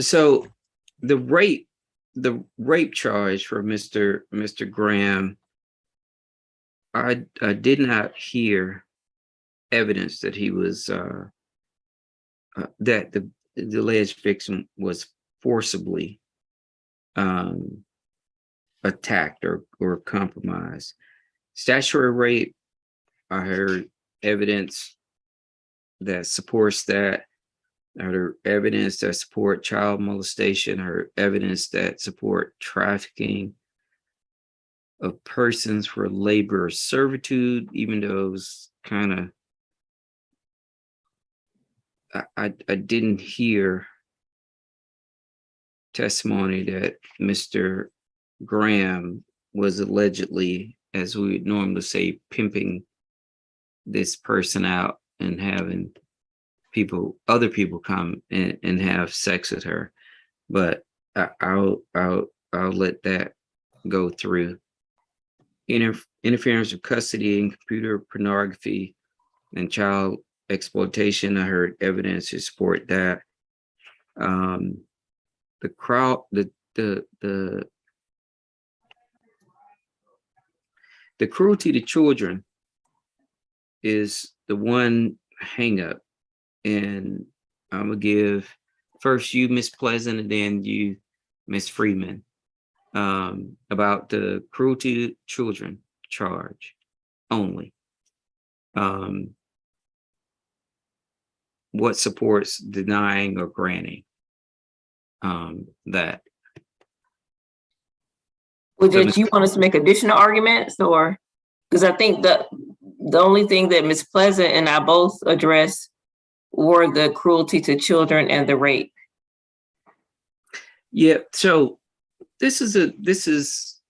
So the rape charge for Mr. Graham, I did not hear evidence that he was that the alleged victim was forcibly um, attacked or compromised. Statutory rape, I heard evidence that supports that. I heard evidence that support child molestation. I heard evidence that support trafficking of persons for labor or servitude, even though it was kind of I didn't hear testimony that Mr. Graham was allegedly, as we would normally say, pimping this person out and having other people come and have sex with her. But I'll let that go through. Interference with custody and computer pornography and child exploitation. I heard evidence to support that. The crowd, the cruelty to children is the one hang up, and I'm gonna give first you, Miss Pleasant, and then you, Miss Freeman, about the cruelty to children charge only. What supports denying or granting that? Would you want us to make additional arguments, or because I think the only thing that Ms. Pleasant and I both addressed were the cruelty to children and the rape. Yeah, so this is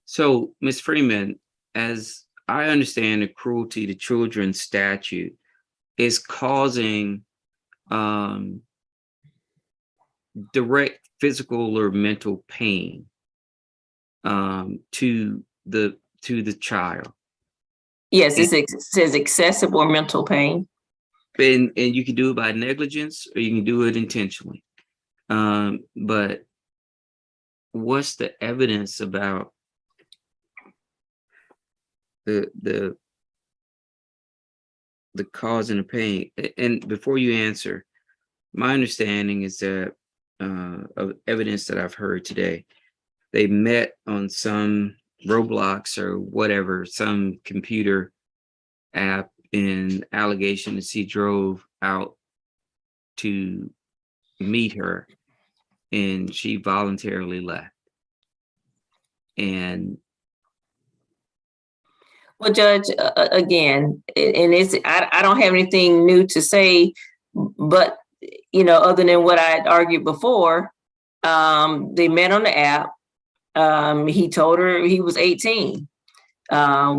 so Ms. Freeman, as I understand the cruelty to children statute is causing direct physical or mental pain to the child. Yes, it says excessive or mental pain. And you can do it by negligence or you can do it intentionally. But what's the evidence about the cause and the pain? And before you answer, my understanding is that of evidence that I've heard today, they met on some Roblox or whatever, some computer app in allegation as he drove out to meet her and she voluntarily left. And well, Judge, again, and I don't have anything new to say, but other than what I had argued before, they met on the app. He told her he was 18,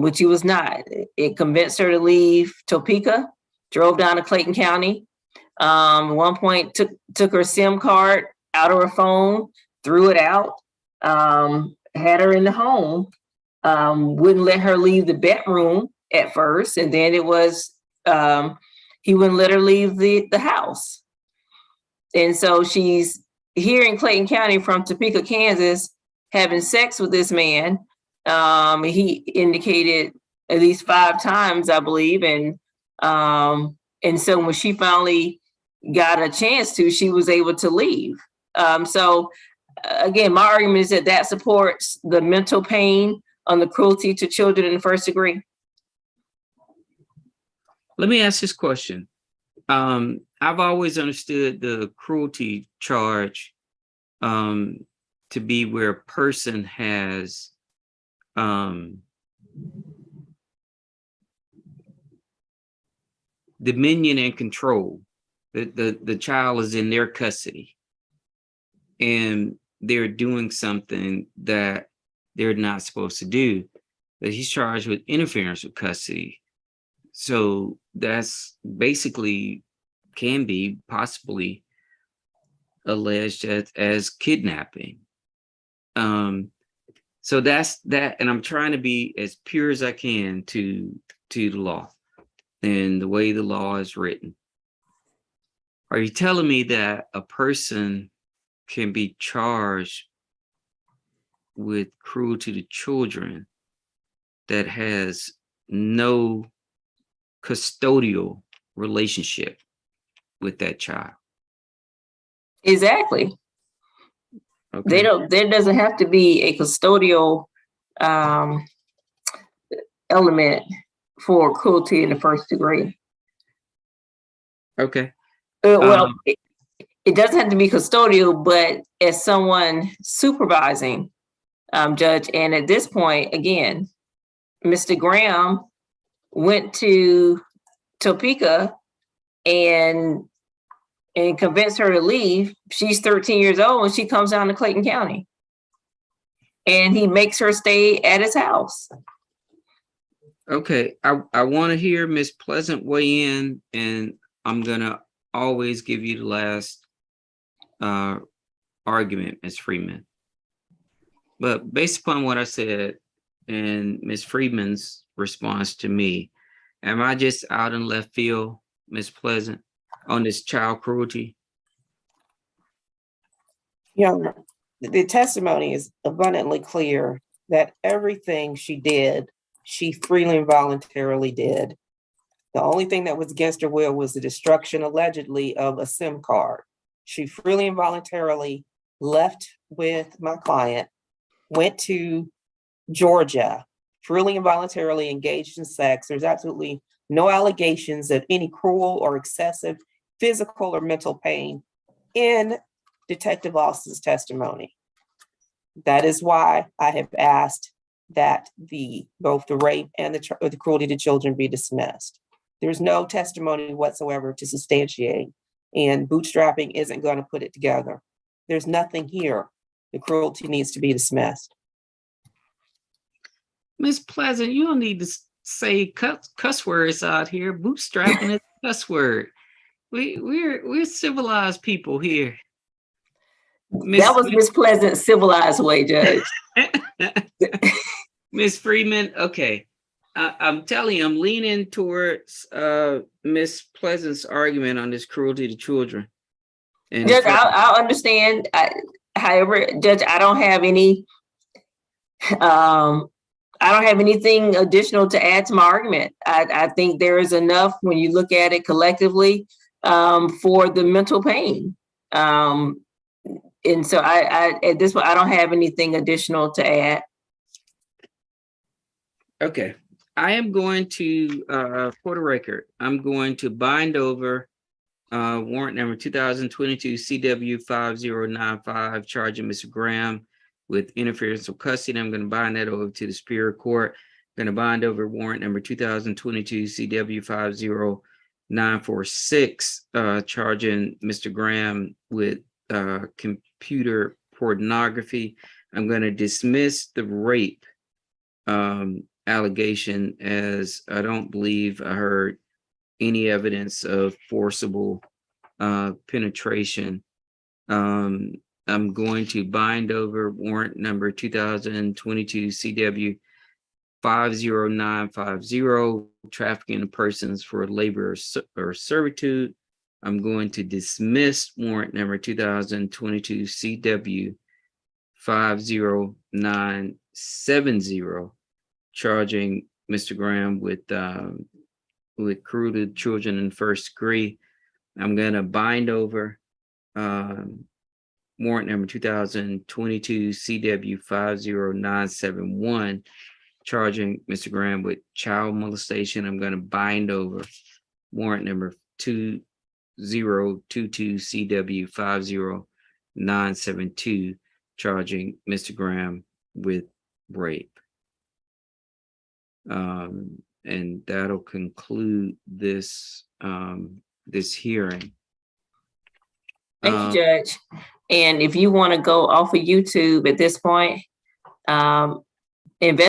which he was not. It convinced her to leave Topeka, drove down to Clayton County. At one point took her SIM card out of her phone, threw it out, had her in the home, wouldn't let her leave the bedroom at first. And then it was, he wouldn't let her leave the house. And so she's here in Clayton County from Topeka, Kansas, having sex with this man. He indicated at least 5 times, I believe. And so when she finally got a chance to, she was able to leave. So again, my argument is that supports the mental pain on the cruelty to children in the first degree. Let me ask this question. I've always understood the cruelty charge to be where a person has dominion and control. The child is in their custody and they're doing something that they're not supposed to do, that he's charged with interference with custody. So that's basically can be possibly alleged as kidnapping. So that's that. And I'm trying to be as pure as I can to to the law and the way the law is written. Are you telling me that a person can be charged with cruelty to children that has no custodial relationship with that child? Exactly. Okay. There doesn't have to be a custodial element for cruelty in the first degree. Okay. Well, it doesn't have to be custodial, but as someone supervising, Judge, and at this point, again, Mr. Graham went to Topeka and convinced her to leave. She's 13 years old and she comes down to Clayton County. And he makes her stay at his house. Okay, I want to hear Ms. Pleasant weigh in, and I'm gonna always give you the last argument, Ms. Freeman. But based upon what I said and Ms. Freeman's response to me, am I just out in left field, Ms. Pleasant, on this child cruelty? Yeah, the testimony is abundantly clear that everything she did, she freely and voluntarily did. The only thing that was against her will was the destruction, allegedly, of a SIM card. She freely and voluntarily left with my client, went to Georgia, freely and voluntarily engaged in sex. There's absolutely no allegations of any cruel or excessive physical or mental pain in Detective Austin's testimony. That is why I have asked that both the rape and the cruelty to children be dismissed. There's no testimony whatsoever to substantiate, and bootstrapping isn't going to put it together. There's nothing here. The cruelty needs to be dismissed. Ms. Pleasant, you don't need to say cuss words out here. Bootstrapping is a cuss word. We're civilized people here. That was Miss Pleasant's civilized way, Judge. Ms. Freeman, okay. I'm telling you, I'm leaning towards Miss Pleasant's argument on this cruelty to children. And Judge, I'll understand. However, Judge, I don't have any. I don't have anything additional to add to my argument. I think there is enough when you look at it collectively for the mental pain. And so at this point, I don't have anything additional to add. Okay. I am going to, for the record, I'm going to bind over warrant number 2022 CW 5095, charging Mr. Graham with interference of custody. I'm going to bind that over to the Superior Court. I'm going to bind over warrant number 2022 CW 50946, charging Mr. Graham with computer pornography. I'm going to dismiss the rape allegation, as I don't believe I heard any evidence of forcible penetration. I'm going to bind over warrant number 2022 CW 50950, trafficking of persons for labor or servitude. I'm going to dismiss warrant number 2022 CW 50970, charging Mr. Graham with cruelty to children in first degree. I'm going to bind over warrant number 2022 CW 50971, charging Mr. Graham with child molestation. I'm going to bind over warrant number 2022 CW 50972, charging Mr. Graham with rape. And that'll conclude this this hearing. Thank you, Judge. And if you want to go off of YouTube at this point, invest